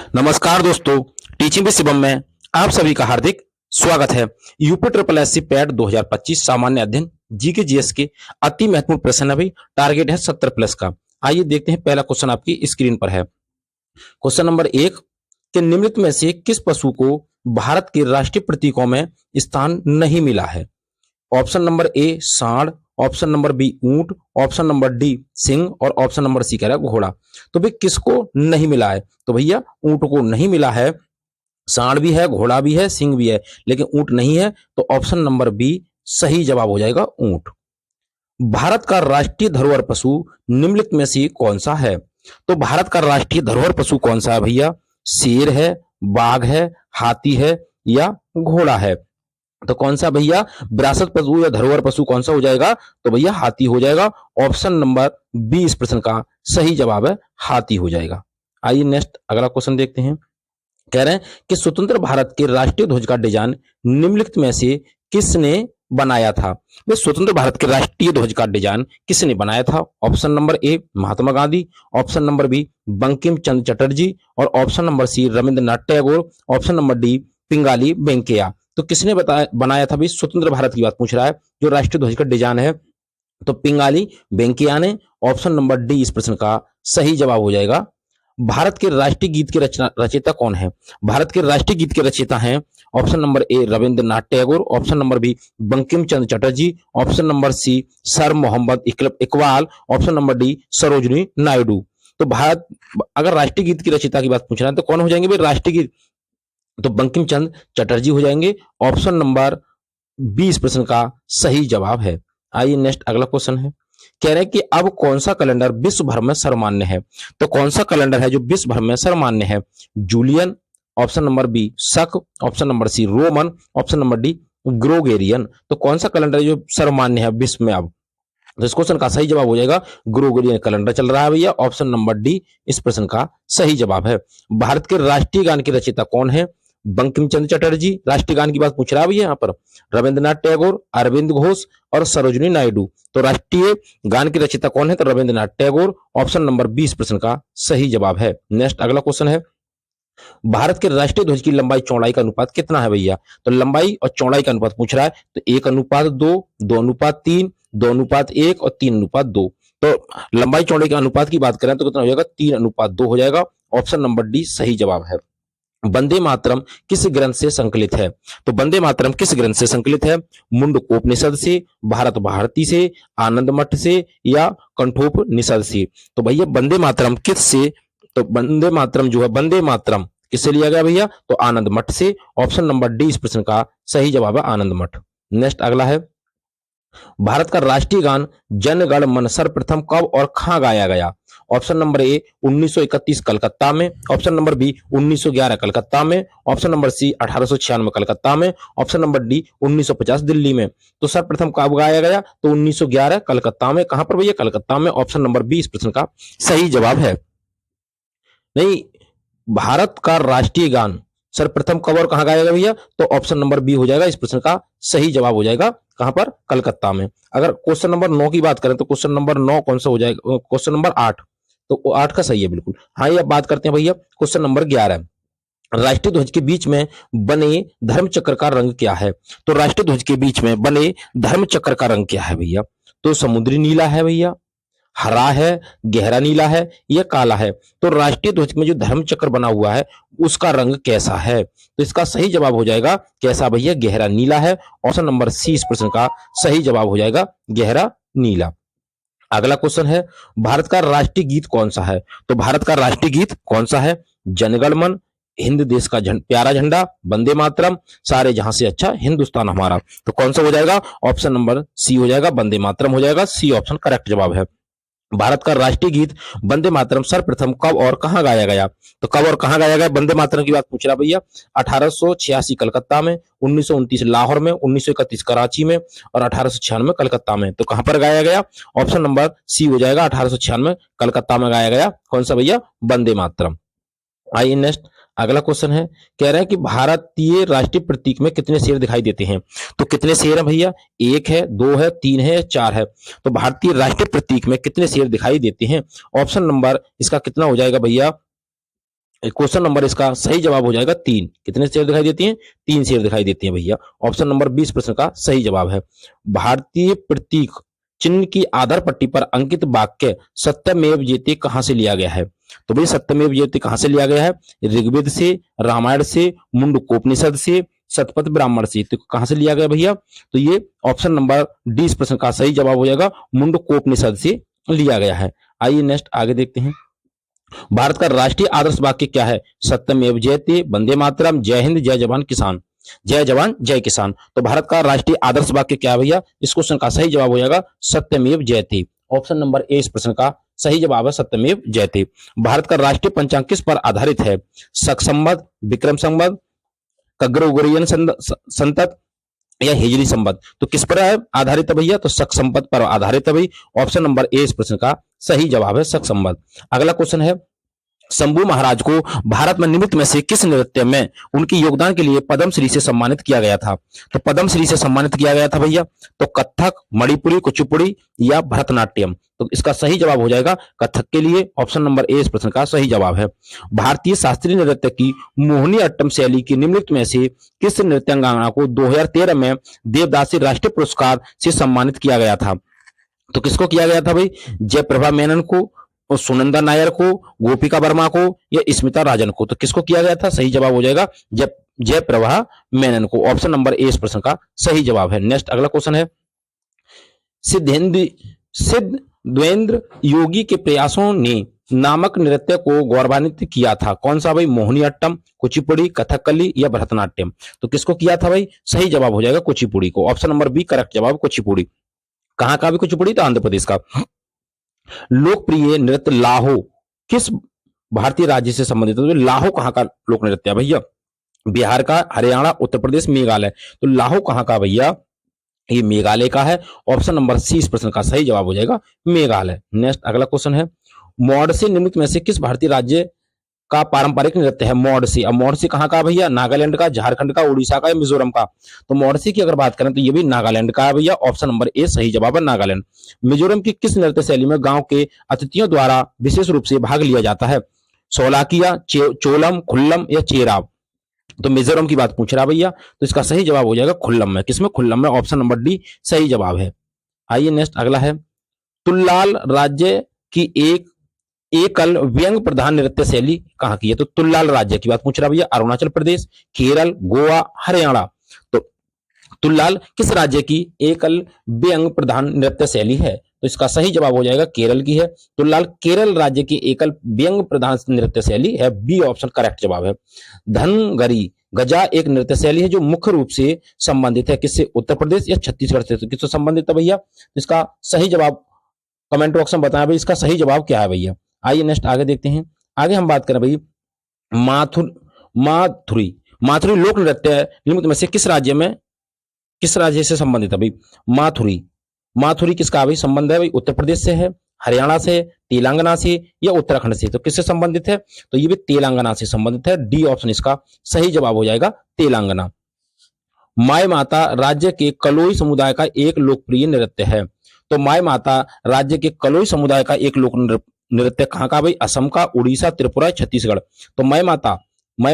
नमस्कार दोस्तों, teaching with Shivam में आप सभी का हार्दिक स्वागत है। UP triple S C PET 2025 सामान्य अध्ययन जीके जीएस के अति महत्वपूर्ण प्रश्न है भाई। टारगेट है 70 प्लस का। आइए देखते हैं, पहला क्वेश्चन आपकी स्क्रीन पर है। क्वेश्चन नंबर 1 के निम्नलिखित में से किस पशु को भारत के राष्ट्रीय प्रतीकों में स्थान नहीं मिला है? ऑप्शन नंबर ए सांड, ऑप्शन नंबर बी ऊंट, ऑप्शन नंबर डी सिंह और ऑप्शन नंबर सी कह रहा है घोड़ा। तो भाई किसको नहीं मिला है? तो भैया ऊंट को नहीं मिला है, सांड भी है, घोड़ा भी है, सिंह भी है, लेकिन ऊंट नहीं है। तो ऑप्शन नंबर बी सही जवाब हो जाएगा, ऊंट। भारत का राष्ट्रीय धरोहर पशु निम्नलिखित में से कौन सा है? तो भारत का राष्ट्रीय धरोहर पशु कौन सा है भैया? शेर है, बाघ है, हाथी है या घोड़ा है? तो कौन सा भैया विरासत पशु या धरोहर पशु कौन सा हो जाएगा? तो भैया हाथी हो जाएगा। ऑप्शन नंबर बी इस प्रश्न का सही जवाब है, हाथी हो जाएगा। आइए नेक्स्ट अगला क्वेश्चन देखते हैं। कह रहे हैं कि स्वतंत्र भारत के राष्ट्रीय ध्वज का डिजाइन निम्नलिखित में से किसने बनाया था? वे स्वतंत्र भारत के राष्ट्रीय ध्वज का डिजाइन किसने बनाया था? Option number A Mahatma Gandhi, option number B Bankim Chandra Chatterjee और option number C Rabindranath Tagore, option number D Pingali Venkayya. तो किसने बनाया था? भी स्वतंत्र भारत की बात पूछ रहा है, जो राष्ट्रीय ध्वज का डिजाइन है। तो पिंगाली वेंकैया ने। ऑप्शन नंबर डी इस प्रश्न का सही जवाब हो जाएगा। भारत के राष्ट्रीय गीत के रचयिता कौन है? भारत के राष्ट्रीय गीत के रचयिता हैं option number A Rabindranath Tagore, option number B Bankim Chandra Chatterjee, option number C Sir Mohammad Iqbal, option number D Sarojini Naidu. तो भारत अगर राष्ट्रीय गीत की रचयिता की बात पूछ रहा है तो कौन हो जाएंगे भाई राष्ट्रीय गीत? तो बंकिम चंद्र चटर्जी हो जाएंगे। ऑप्शन नंबर 20 प्रश्न का सही जवाब है। आइए नेक्स्ट अगला क्वेश्चन है। कह रहे हैं कि अब कौन सा कैलेंडर विश्व भर में सर्वमान्य है? तो कौन सा कैलेंडर है जो विश्व भर में सर्वमान्य है? Julian, option number B Saka, option number C Roman, option number D Gregorian. तो कौन सा कैलेंडर जो सर्वमान्य है विश्व में अब? तो इस क्वेश्चन का सही जवाब हो जाएगा ग्रोगोरियन कैलेंडर चल रहा है भैया। ऑप्शन नंबर डी इस प्रश्न का सही जवाब है। भारत के राष्ट्रीय गान के रचयिता कौन है? बंकिम चंद्र चटर्जी। राष्ट्रीय गान की बात पूछ रहा है भैया यहाँ पर। रविंद्रनाथ टैगोर, अरविंद घोष और सरोजनी नायडू। तो राष्ट्रीय गान की रचयिता कौन है? तो रविंद्रनाथ टैगोर। ऑप्शन नंबर 20 प्रश्न का सही जवाब है। नेक्स्ट अगला क्वेश्चन है। भारत के राष्ट्रीय ध्वज की लंबाई चौड़ाई का अनुपात कितना है भैया? तो लंबाई और चौड़ाई का अनुपात पूछ रहा है। तो 1:2, 2:3, 2:1 और 3:2। तो लंबाई चौड़ाई के अनुपात की बात करें तो कितना हो जाएगा? 3:2 हो जाएगा। ऑप्शन नंबर डी सही जवाब है। वंदे मातरम किस ग्रंथ से संकलित है? तो वंदे मातरम किस ग्रंथ से संकलित है? मुंडकोपनिषद से, भारत भारती से, आनंद मठ से या कंठोपनिषद से? तो भैया वंदे मातरम किस से? तो वंदे मातरम जो है, वंदे मातरम किससे लिया गया भैया? तो आनंद मठ से। ऑप्शन नंबर डी इस प्रश्न का सही जवाब है, आनंद मठ। नेक्स्ट अगला है। भारत का राष्ट्रीय गान जन गण मन सर्वप्रथम कब और कहां गाया गया? ऑप्शन नंबर ए 1931 कलकत्ता में, ऑप्शन नंबर बी 1911 कलकत्ता में, ऑप्शन नंबर सी 1896 कलकत्ता में, ऑप्शन नंबर डी 1950 दिल्ली में। तो सर्वप्रथम कब गाया गया? तो 1911 कलकत्ता में। कहां पर भैया? कलकत्ता में। ऑप्शन नंबर बी इस प्रश्न का सही जवाब है। नहीं, भारत का राष्ट्रीय गान सर्वप्रथम कब और कहां गाया गया भैया? तो ऑप्शन नंबर बी हो जाएगा इस प्रश्न का सही जवाब हो जाएगा। कहां पर? कलकत्ता में। अगर क्वेश्चन नंबर 9 की बात करें तो क्वेश्चन नंबर 9 कौन सा हो जाएगा? Question number 8। तो 8 का सही है बिल्कुल। हाँ, ये अब बात करते हैं भैया क्वेश्चन नंबर 11। राष्ट्रीय ध्वज के बीच में बने धर्म चक्र का रंग क्या है? तो राष्ट्रीय ध्वज के बीच में बने धर्म चक्र का रंग क्या है भैया? तो समुद्री नीला है भैया, हरा है, गहरा नीला है या काला है? तो राष्ट्रीय ध्वज में जो धर्म चक्र बना हुआ है उसका रंग कैसा है? तो इसका सही जवाब हो जाएगा कैसा भैया? गहरा नीला है। ऑप्शन नंबर सी इस प्रश्न का सही जवाब हो जाएगा, गहरा नीला। अगला क्वेश्चन है। भारत का राष्ट्रीय गीत कौन सा है? तो भारत का राष्ट्रीय गीत कौन सा है? जनगण मन, हिंद देश का प्यारा झंडा, वंदे मातरम, सारे जहां से अच्छा हिंदुस्तान हमारा। तो कौन सा हो जाएगा? ऑप्शन नंबर सी हो जाएगा, वंदे मातरम हो जाएगा। सी ऑप्शन करेक्ट जवाब है। भारत का राष्ट्रीय गीत वंदे मातरम सर्वप्रथम कब और कहां गाया गया? तो कब और कहां गाया गया? वंदे मातरम की बात पूछ रहा भैया। 1886 कलकत्ता में, 1929 लाहौर में, 1931 कराची में और 1896 कलकत्ता में। तो कहां पर गाया गया? ऑप्शन नंबर सी हो जाएगा, 1896 कलकत्ता में गाया गया। कौन सा भैया? वंदे मातरम। आइए नेक्स्ट अगला क्वेश्चन है। कह रहे हैं कि भारतीय राष्ट्रीय प्रतीक में कितने शेर दिखाई देते हैं? तो कितने शेर हैं भैया? 1 है, 2 है, 3 है, 4 है? तो भारतीय राष्ट्रीय प्रतीक में कितने शेर दिखाई देते हैं? ऑप्शन नंबर इसका कितना हो जाएगा भैया? क्वेश्चन नंबर इसका सही जवाब हो जाएगा 3। कितने शेर दिखाई देती हैं? 3 शेर दिखाई देती हैं भैया। ऑप्शन नंबर 20 प्रश्न का सही जवाब है। भारतीय प्रतीक चिन्ह की आधार पट्टी पर अंकित वाक्य सत्यमेव जयते कहां से लिया गया है? तो भाई सत्यमेव जयते कहां से लिया गया है? ऋग्वेद से, रामायण से, मुंडकोपनिषद से, शतपथ ब्राह्मण से। तो कहां से लिया गया भैया? तो ये ऑप्शन नंबर 20 प्रश्न का सही जवाब हो जाएगा, मुंडकोपनिषद से लिया गया है। आइए नेक्स्ट आगे देखते हैं। भारत का राष्ट्रीय आदर्श वाक्य क्या है? सत्यमेव जयते, वंदे मातरम, जय हिंद, जय जवान किसान। जय जवान जय किसान। तो भारत का राष्ट्रीय आदर्श वाक्य क्या है भैया? इस क्वेश्चन का सही जवाब हो जाएगा सत्यमेव जयते। ऑप्शन नंबर ए इस प्रश्न का सही जवाब है सत्यमेव जयते। भारत का राष्ट्रीय पंचांग किस पर आधारित है? शक संवत, विक्रम संवत, ग्रेगोरियन संवत या हिजरी संवत। तो किस पर आधारित है भैया? तो शक संवत पर आधारित है भाई। ऑप्शन नंबर ए इस प्रश्न का सही जवाब है शक संवत। अगला क्वेश्चन है, शंभू महाराज को भारत में निम्नलिखित में से किस नृत्य में उनके योगदान के लिए पद्मश्री से सम्मानित किया गया था? तो पद्मश्री से सम्मानित किया गया था भैया। तो कथक, मणिपुरी, कुचिपुड़ी या भरतनाट्यम। तो इसका सही जवाब हो जाएगा कथक के लिए। ऑप्शन नंबर ए इस प्रश्न का सही जवाब है। भारतीय शास्त्रीय नृत्य की मोहिनी अट्टम शैली की निम्नलिखित में से किस नृत्यांगना को 2013 में देवदासी राष्ट्रीय पुरस्कार से सम्मानित किया गया था? तो किसको किया गया था भाई? जयप्रभा मेनन को, और सुनंदा नायर को, गोपिका वर्मा को या स्मिता राजन को। तो किसको किया गया था? सही जवाब हो जाएगा जयप्रभा मेनन को। ऑप्शन नंबर ए इस प्रश्न का सही जवाब है। नेक्स्ट अगला क्वेश्चन है, सिद्धेंद्र योगी के प्रयासों ने नामक नृत्य को गौरवान्वित किया था। कौन सा भाई? मोहिनी अट्टम, कुचिपुड़ी, कथकली या भरतनाट्यम। तो किसको किया था भाई? सही जवाब हो जाएगा कुचिपुड़ी को। ऑप्शन नंबर बी करेक्ट जवाब कुचिपुड़ी। कहां का भी कुचिपुड़ी? तो आंध्र प्रदेश का। लोकप्रिय नृत्य लाहो किस भारतीय राज्य से संबंधित है? तो लाहो कहां का लोक नृत्य है भैया? बिहार का, हरियाणा, उत्तर प्रदेश, मेघालय। तो लाहो कहां का भैया? ये मेघालय का है। ऑप्शन नंबर सी इस प्रश्न का सही जवाब हो जाएगा मेघालय। नेक्स्ट अगला क्वेश्चन है, मौड़सी निम्नलिखित में से किस भारतीय राज्य का पारंपरिक नृत्य है? मौड़सी। अब मौड़सी कहाँ का भैया? नागालैंड का, झारखंड का, उड़ीसा का या मिजोरम का। तो मौड़सी की अगर बात करें तो ये भी नागालैंड का है भैया। ऑप्शन नंबर ए सही जवाब है नागालैंड। मिजोरम की किस नृत्य शैली में गांव के अतिथियों द्वारा विशेष रूप से भाग लिया जाता है? सोलाकिया, चोलम, खुल्लम या चेराव। तो मिजोरम की बात पूछ रहा भैया, तो इसका सही जवाब हो जाएगा खुल्लम में। किसमें? खुल्लम में। ऑप्शन नंबर डी सही जवाब है। आइए नेक्स्ट अगला है, तुल्लाल राज्य की एकल व्यंग प्रधान नृत्य शैली कहां की है? तो तुल्लाल राज्य की बात पूछ रहा भैया। अरुणाचल प्रदेश, केरल, गोवा, हरियाणा। तो तुल्लाल किस राज्य की एकल व्यंग प्रधान नृत्य शैली है? तो इसका सही जवाब हो जाएगा केरल की है। तुल्लाल केरल राज्य की एकल व्यंग प्रधान नृत्य शैली है। बी ऑप्शन करेक्ट जवाब है। धनगरी गजा एक नृत्य शैली है जो मुख्य रूप से संबंधित है किससे? उत्तर प्रदेश या छत्तीसगढ़ से। तो किससे संबंधित है भैया? इसका सही जवाब कमेंट बॉक्स में बताएं भाई, इसका सही जवाब क्या है भैया। आइए नेक्स्ट आगे देखते हैं। आगे हम बात करें भाई माथुरी माथुरी लोक नृत्य निम्नलिखित में से किस राज्य से संबंधित है भाई? माथुरी किसका भाई संबंध है भाई? उत्तर प्रदेश से है, हरियाणा से, तेलंगाना से या उत्तराखंड से। तो किससे संबंधित है? तो ये भी तेलंगाना से संबंधित है। डी ऑप्शन इसका सही जवाब हो जाएगा तेलंगाना। माय माता राज्य के कलोई समुदाय का एक लोकप्रिय नृत्य है। तो माय माता राज्य के कलोई समुदाय का एक लोक नृत्य कहां का भाई? असम का, उड़ीसा, त्रिपुरा, छत्तीसगढ़। तो माय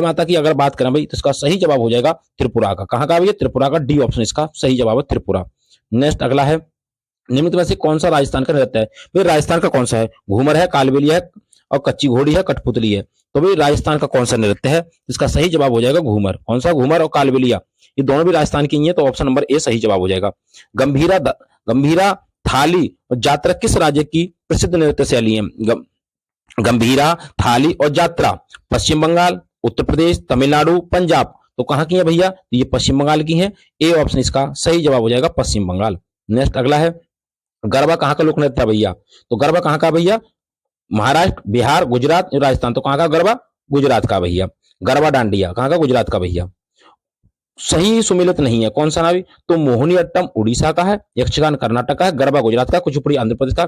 माता की अगर बात करें भाई तो इसका सही जवाब हो जाएगा त्रिपुरा का। कहां का भैया? त्रिपुरा का। डी ऑप्शन इसका सही जवाब है त्रिपुरा। नेक्स्ट अगला है, निम्नलिखित में से कौन सा राजस्थान का नृत्य है? भाई राजस्थान का कौन सा है? घूमर है, कालबेलिया है और कच्ची घोड़ी है, कठपुतली है। तो भाई राजस्थान का कौन सा नृत्य है? इसका सही जवाब हो जाएगा घूमर। कौन सा? घूमर और कालबेलिया, ये दोनों भी राजस्थान की ही है। तो ऑप्शन नंबर ए सही जवाब हो जाएगा। गंभीरा, थाली और जात्रा किस राज्य की प्रसिद्ध नृत्य शैली है? गंभीरा, थाली और जात्रा पश्चिम बंगाल, उत्तर प्रदेश, तमिलनाडु, पंजाब। तो कहां की है भैया? ये पश्चिम बंगाल की है। ए ऑप्शन इसका सही जवाब हो जाएगा पश्चिम बंगाल। नेक्स्ट अगला है, गरबा कहां का लोक नृत्य है भैया? तो गरबा कहां का भैया? महाराष्ट्र, बिहार, गुजरात, राजस्थान। तो कहां का गरबा? गुजरात का भैया। गरबा डांडिया कहां का? गुजरात का भैया। सही सुमिलित नहीं है, कौन सा ना भी? तो मोहिनी अट्टम उड़ीसा का है, यक्षगान कर्नाटक का है, गरबा गुजरात का, कुचिपुड़ी आंध्र प्रदेश का।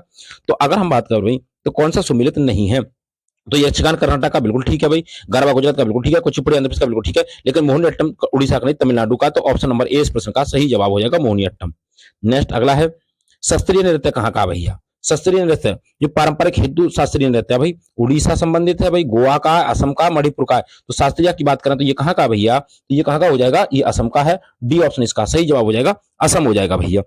तो अगर हम बात कर भाई तो कौन सा सुमिलित नहीं है? तो यक्षगान कर्नाटक का बिल्कुल ठीक है भाई, गरबा गुजरात का बिल्कुल ठीक है, कुचिपुड़ी आंध्र प्रदेश का बिल्कुल ठीक है, लेकिन मोहिनी अट्टम उड़ीसा का नहीं, तमिलनाडु का। तो ऑप्शन नंबर ए इस प्रश्न का सही जवाब हो जाएगा मोहिनी अट्टम। नेक्स्ट अगला है, शास्त्रीय नृत्य कहां का भैया? शास्त्रीय नृत्य जो पारंपरिक हिंदू शास्त्रीय नृत्य है भाई, उड़ीसा संबंधित है भाई, गोवा का, असम का, मणिपुर का है। तो शास्त्रीय की बात करें तो ये कहाँ का भैया, तो ये कहाँ का हो जाएगा, ये असम का है। डी ऑप्शन इसका सही जवाब हो जाएगा, असम हो जाएगा भैया।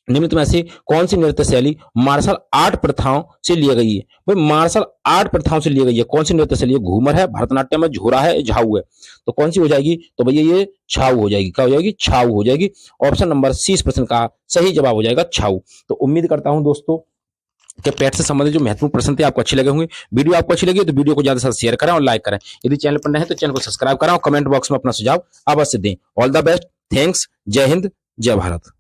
निम्नलिखित में से कौन सी नृत्य शैली मार्शल आर्ट प्रथाओं से ली गई है? भाई मार्शल आर्ट प्रथाओं से ली गई है, कौन सी नृत्य शैली है? घूमर है, भरतनाट्यम है, झोरा है, झाऊ है। तो कौन सी हो जाएगी? तो भैया ये छाऊ हो जाएगी। क्या हो जाएगी? छाऊ हो जाएगी। ऑप्शन नंबर सी इस प्रश्न का सही जवाब हो जाएगा, छाऊ। तो उम्मीद करता हूं दोस्तों कि पेट से संबंधित जो महत्वपूर्ण प्रश्न थे आपको अच्छे लगे होंगे। वीडियो आपको अच्छी लगी तो वीडियो को ज्यादा से ज्यादा शेयर करें और लाइक करें। यदि चैनल पर नए हैं तो चैनल को सब्सक्राइब करें और कमेंट बॉक्स में अपना सुझाव अवश्य दें। ऑल द बेस्ट, थैंक्स, जय हिंद, जय भारत।